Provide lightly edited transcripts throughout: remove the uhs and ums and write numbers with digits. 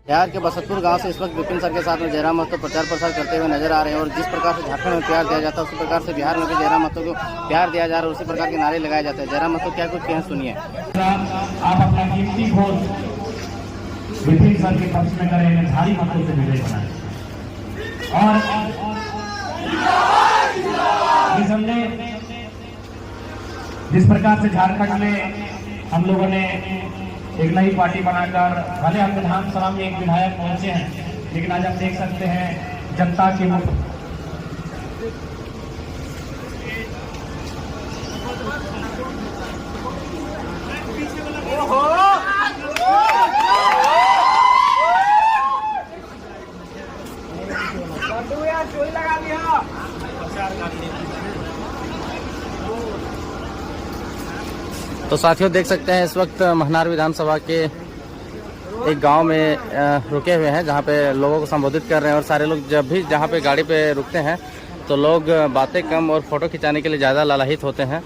बिहार के बसंतपुर गांव से इस वक्त विपिन सर के साथ में जयराम महतो प्रचार प्रसार करते हुए नजर आ रहे हैं और जिस प्रकार से झारखंड में प्यार दिया जाता है उसी प्रकार से बिहार में भी जयराम महतो को प्यार दिया जा रहा है, उसी प्रकार के नारे लगाए जाते हैं। जयराम महतो क्या कुछ कहें, सुनिए। आप अपना कीमती वोट विपिन सर के पक्ष में करें, भारी मतों से विजय बनाए और हमने जिस प्रकार से झारखंड में हम लोगों ने एक नई पार्टी बनाकर, भले हम विधानसभा में एक विधायक पहुंचे हैं, लेकिन आज हम देख सकते हैं जनता के मुख तो साथियों देख सकते हैं इस वक्त महनार विधानसभा के एक गांव में रुके हुए हैं, जहां पे लोगों को संबोधित कर रहे हैं। और सारे लोग जब भी जहां पे गाड़ी पे रुकते हैं तो लोग बातें कम और फोटो खिंचाने के लिए ज़्यादा लालायित होते हैं।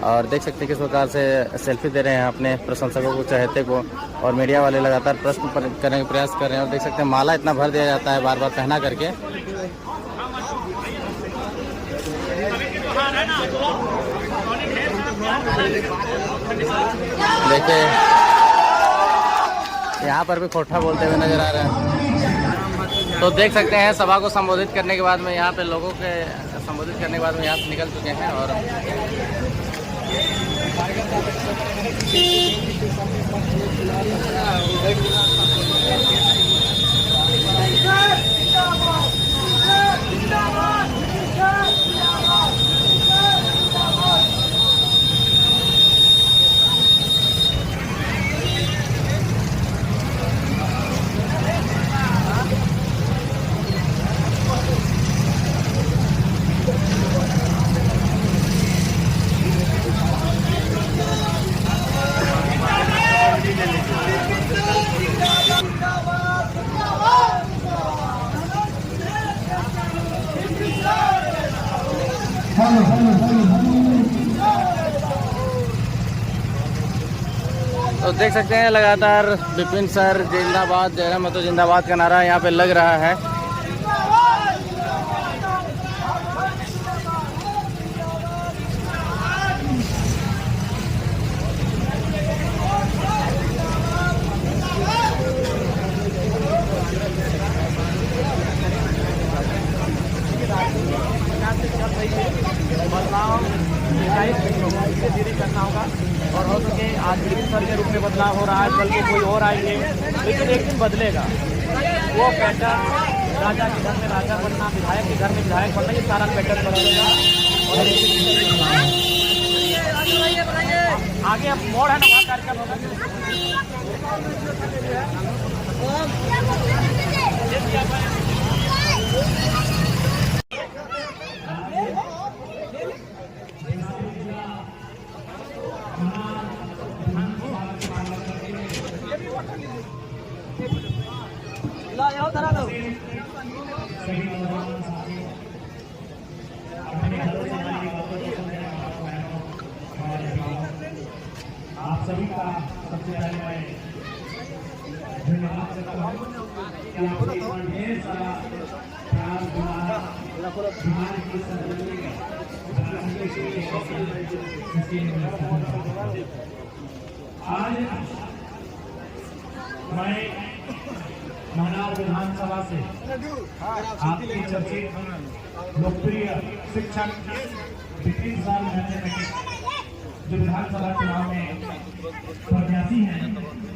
और देख सकते हैं किस प्रकार से सेल्फी दे रहे हैं अपने प्रशंसकों को, चहेते को, और मीडिया वाले लगातार प्रश्न करने का प्रयास कर रहे हैं। और देख सकते हैं माला इतना भर दिया जाता है बार बार पहना करके। देखिए यहाँ पर भी खोटा बोलते हुए नजर आ रहे हैं। तो देख सकते हैं सभा को संबोधित करने के बाद में यहाँ पे लोगों के संबोधित करने के बाद में यहाँ से निकल चुके हैं। और तो देख सकते हैं लगातार विपिन सर जिंदाबाद, जयराम महतो जिंदाबाद का नारा यहाँ पे लग रहा है। धीरे करना होगा और हो सके आज विपिन सर के रूप में बदलाव हो रहा है, बल्कि कोई और आएंगे, लेकिन एक दिन बदलेगा। वो पैटर्न राजा के घर में राजा बनना, विधायक के घर में विधायक बनना, ये सारा पैटर्न बदलेगा। और आगे अब मोड़ है ना, वहाँ कार्यक्रम होगा। आप सभी का सबसे पहले मैं धन्यवाद करता हूँ कि आपने ढेर सारा प्यार बिहार की सरजमी आज मैं महनार विधानसभा से आपकी चर्चित लोकप्रिय शिक्षक विपिन सर महोदय जो विधानसभा चुनाव में प्रत्याशी हैं,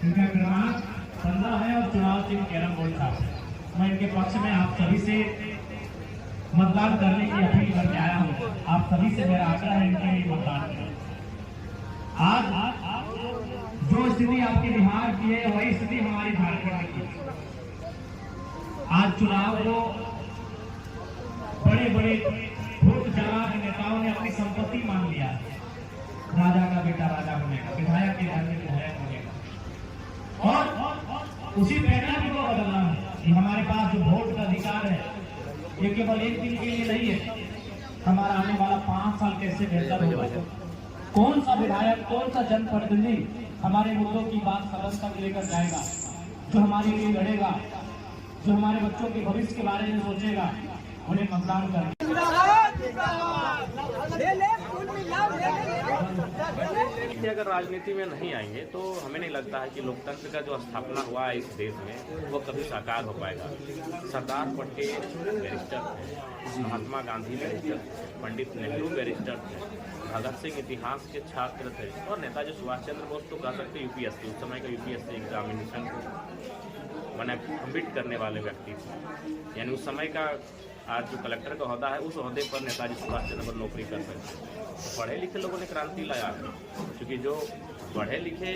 इनका क्रमांक 15 है और चुनाव चिन्ह कैरम बोर्ड था। मैं इनके पक्ष में आप सभी से मतदान करने की अपील करके आया हूँ। आप सभी से मेरा आग्रह है इनके लिए मतदान करें। आज जो स्थिति आपके बिहार की है वही स्थिति हमारी झारखंड की है। आज चुनाव को बड़े बड़े भूत चालाक नेताओं ने अपनी संपत्ति मान लिया। राजा का बेटा राजा बनेगा, विधायक के घर में विधायक बनेगा, और उसी पैटर्न को बदलना है कि हमारे पास जो वोट का अधिकार है ये केवल एक दिन के लिए नहीं है। हमारा आने वाला 5 साल कैसे बेहतर होगा, कौन सा विधायक, कौन सा जनप्रतिनिधि हमारे मुद्दों की बात सदन तक लेकर जाएगा, जो हमारे लिए लड़ेगा, जो हमारे बच्चों के भविष्य के बारे में सोचेगा, उन्हें मतदान करें। देखिए, अगर राजनीति में नहीं आएंगे तो हमें नहीं लगता है कि लोकतंत्र का जो स्थापना हुआ है इस देश में वो कभी साकार हो पाएगा। सरदार पटेल बैरिस्टर थे, महात्मा गांधी बैरिस्टर थे, पंडित नेहरू बैरिस्टर थे, भगत सिंह इतिहास के छात्र थे और नेताजी सुभाष चंद्र बोस तो कह सकते यूपीएससी, उस समय का यूपीएससी एग्जामिनेशन मैंने कम्पीट करने वाले व्यक्ति थे। यानी उस समय का आज जो कलेक्टर का ओहदा है उस ओहदे पर नेताजी सुभाष चंद्र बोस नौकरी कर सकते हैं। तो पढ़े लिखे लोगों ने क्रांति लाया है, क्योंकि जो पढ़े लिखे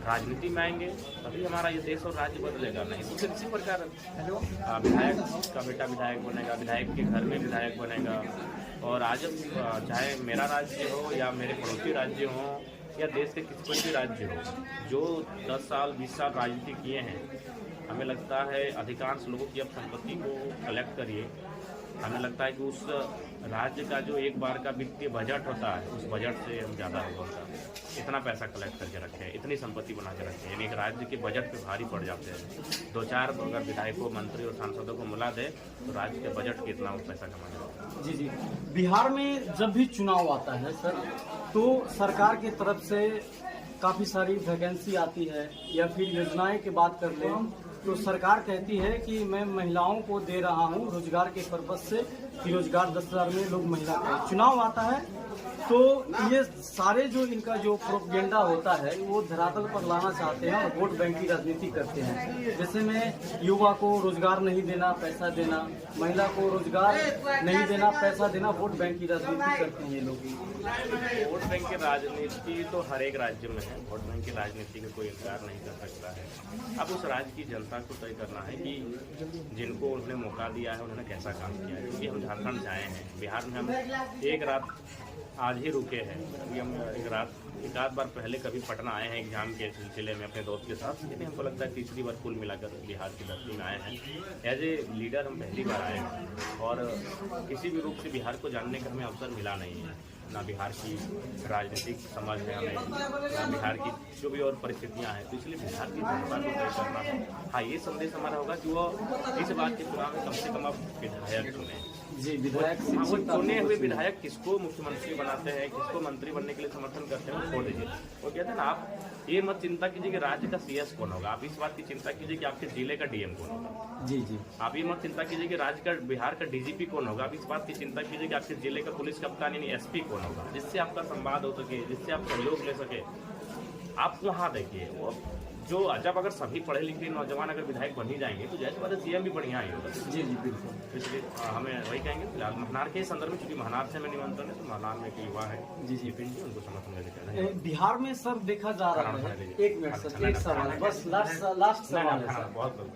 राजनीति में आएंगे तभी हमारा ये देश और राज्य बदलेगा। नहीं तो फिर इसी प्रकार विधायक का बेटा विधायक बनेगा, विधायक के घर में विधायक बनेगा। और आज चाहे मेरा राज्य हो या मेरे पड़ोसी राज्य हो या देश के किसी कोई भी राज्य हो, जो 10 साल 20 साल राजनीति किए हैं, हमें लगता है अधिकांश लोगों की अब संपत्ति को कलेक्ट करिए, हमें लगता है कि उस राज्य का जो एक बार का वित्तीय बजट होता है उस बजट से हम ज़्यादा होगा। इतना पैसा कलेक्ट करके रखे हैं, इतनी संपत्ति बना के रखे हैं, यानी एक राज्य के बजट पे भारी पड़ जाते हैं। 2-4 अगर विधायकों, मंत्री और सांसदों को मिला दे तो राज्य के बजट कितना पैसा कमा जाएगा। जी जी, बिहार में जब भी चुनाव आता है सर, तो सरकार की तरफ से काफ़ी सारी वैकेंसी आती है, या फिर योजनाएं की बात कर लें तो सरकार कहती है कि मैं महिलाओं को दे रहा हूं रोजगार के पर्पज से, कि रोजगार 10,000 में लोग महिला का चुनाव आता है तो ये सारे जो इनका जो प्रोपेगेंडा होता है वो धरातल पर लाना चाहते हैं और वोट बैंक की राजनीति करते हैं। जैसे में युवा को रोजगार नहीं देना, पैसा देना, महिला को रोजगार नहीं देना, पैसा देना, वोट बैंक की राजनीति करते हैं ये लोग। वोट बैंक की राजनीति तो हर एक राज्य में है, वोट बैंक की राजनीति का कोई इनकार नहीं कर सकता है। अब उस राज्य की जनता को तय करना है कि जिनको उन्होंने मौका दिया है उन्होंने कैसा काम किया है। क्योंकि हम झारखंड से आए हैं, बिहार में हम एक रात आज ही रुके हैं, क्योंकि हम एक आध बार पहले कभी पटना आए हैं एग्जाम के सिलसिले में अपने दोस्त के साथ, लेकिन हमको लगता है तीसरी बार कुल मिलाकर बिहार की धरती में आए हैं। एज ए लीडर हम पहली बार आए हैं और किसी भी रूप से बिहार को जानने का हमें अवसर मिला नहीं है, ना बिहार की राजनीतिक समझ है हमें, ना बिहार की जो भी और परिस्थितियाँ हैं। तो इसलिए बिहार की जनता को तय करना है। हाँ, ये संदेश हमारा होगा कि वो इस बात के चुनाव में कम से कम आप विधायक चुने। जी, विधायक वो चुने हुए विधायक किसको मुख्यमंत्री बनाते हैं, किसको मंत्री बनने के लिए समर्थन करते हैं, छोड़ दीजिए। वो कहते हैं ना, आप ये मत चिंता कीजिए कि राज्य का सीएस कौन होगा, आप इस बात की चिंता कीजिए कि आपके जिले का डीएम कौन होगा। जी जी, आप ये मत चिंता कीजिए कि राज्य का बिहार का डीजीपी कौन होगा, आप इस बात की चिंता कीजिए कि आपके जिले का पुलिस कप्तान यानी एसपी कौन होगा, जिससे आपका संवाद हो सके, जिससे आप सहयोग ले सके। आप वहाँ देखिए, वो जो जब अगर सभी पढ़े लिखे नौजवान अगर विधायक बन ही जाएंगे तो जैसे बात सीएम भी बढ़िया ही होगा। जी जी, बिल्कुल। इसलिए हमें वही कहेंगे फिलहाल महनार के संदर्भ में, क्योंकि महनार से हमें निमंत्रण है, तो महनार में एक युवा है जी जी, उनको समर्थन देते हैं। बिहार में सर देखा जा रहा है, एक मिनट सर, एक सवाल बस, लास्ट सवाल है सर। बहुत